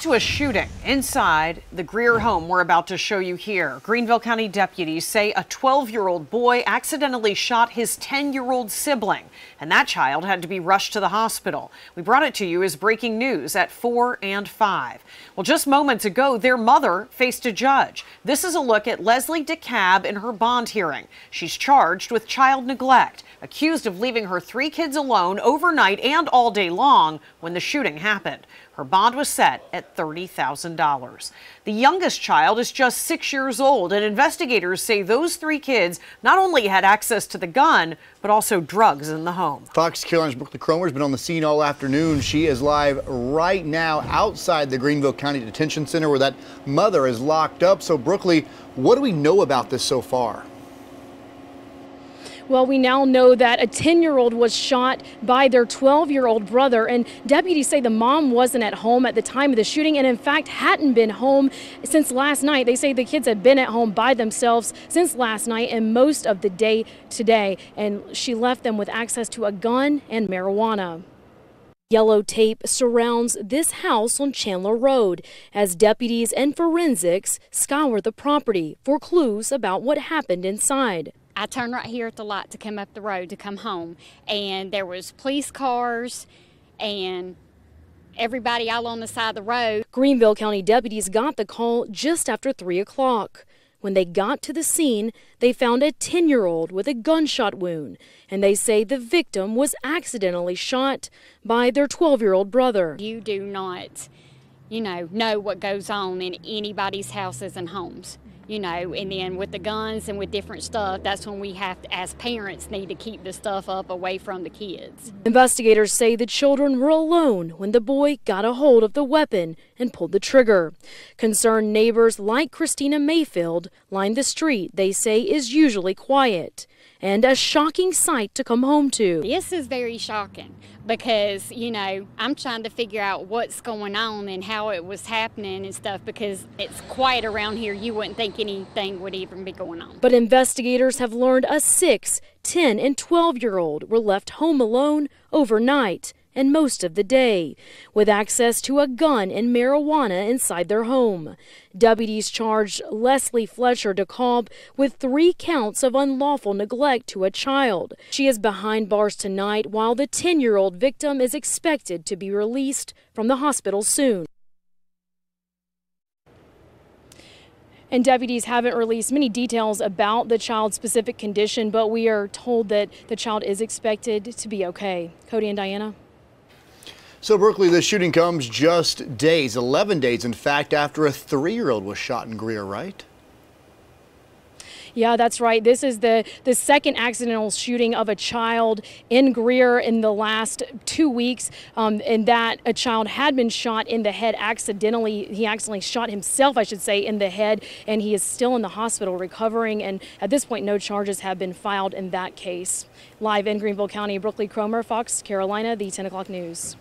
To a shooting inside the Greer home we're about to show you here. Greenville County deputies say a 12-year-old boy accidentally shot his 10-year-old sibling, and that child had to be rushed to the hospital. We brought it to you as breaking news at 4 and 5. Well, just moments ago, their mother faced a judge. This is a look at Leslie DeKalb in her bond hearing. She's charged with child neglect, accused of leaving her 3 kids alone overnight and all day long when the shooting happened. Her bond was set at $30,000. The youngest child is just 6 years old, and investigators say those 3 kids not only had access to the gun, but also drugs in the home. Fox Carolina's Brooklyn Cromer has been on the scene all afternoon. She is live right now outside the Greenville County Detention Center where that mother is locked up. So, Brooklyn, what do we know about this so far? Well, we now know that a 10-year-old was shot by their 12-year-old brother, and deputies say the mom wasn't at home at the time of the shooting and in fact hadn't been home since last night. They say the kids had been at home by themselves since last night and most of the day today, and she left them with access to a gun and marijuana. Yellow tape surrounds this house on Chandler Road as deputies and forensics scour the property for clues about what happened inside. I turned right here at the light to come up the road to come home, and there was police cars and everybody all on the side of the road. Greenville County deputies got the call just after 3 o'clock. When they got to the scene, they found a 10-year-old with a gunshot wound, and they say the victim was accidentally shot by their 12-year-old brother. You do not, know what goes on in anybody's houses and homes. And then with the guns and with different stuff, that's when we have to, as parents, need to keep the stuff up away from the kids. Investigators say the children were alone when the boy got a hold of the weapon and pulled the trigger. Concerned neighbors like Christina Mayfield lined the street they say is usually quiet, and a shocking sight to come home to. This is very shocking because, I'm trying to figure out what's going on and how it was happening and stuff, because it's quiet around here. You wouldn't think anything would even be going on. But investigators have learned a 6, 10, and 12-year-old were left home alone overnight and most of the day, with access to a gun and marijuana inside their home. Deputies charged Leslie Fletcher DeKalb with 3 counts of unlawful neglect to a child. She is behind bars tonight, while the 10-year-old victim is expected to be released from the hospital soon. And deputies haven't released many details about the child's specific condition, but we are told that the child is expected to be okay. Cody and Diana. So, Brooklyn, the shooting comes just days, 11 days, in fact, after a 3-year-old was shot in Greer, right? Yeah, that's right. This is the second accidental shooting of a child in Greer in the last 2 weeks, and that a child had been shot in the head accidentally. He accidentally shot himself, I should say, in the head, and he is still in the hospital recovering, and at this point no charges have been filed in that case. Live in Greenville County, Brooklyn Cromer, Fox Carolina, the 10 o'clock news.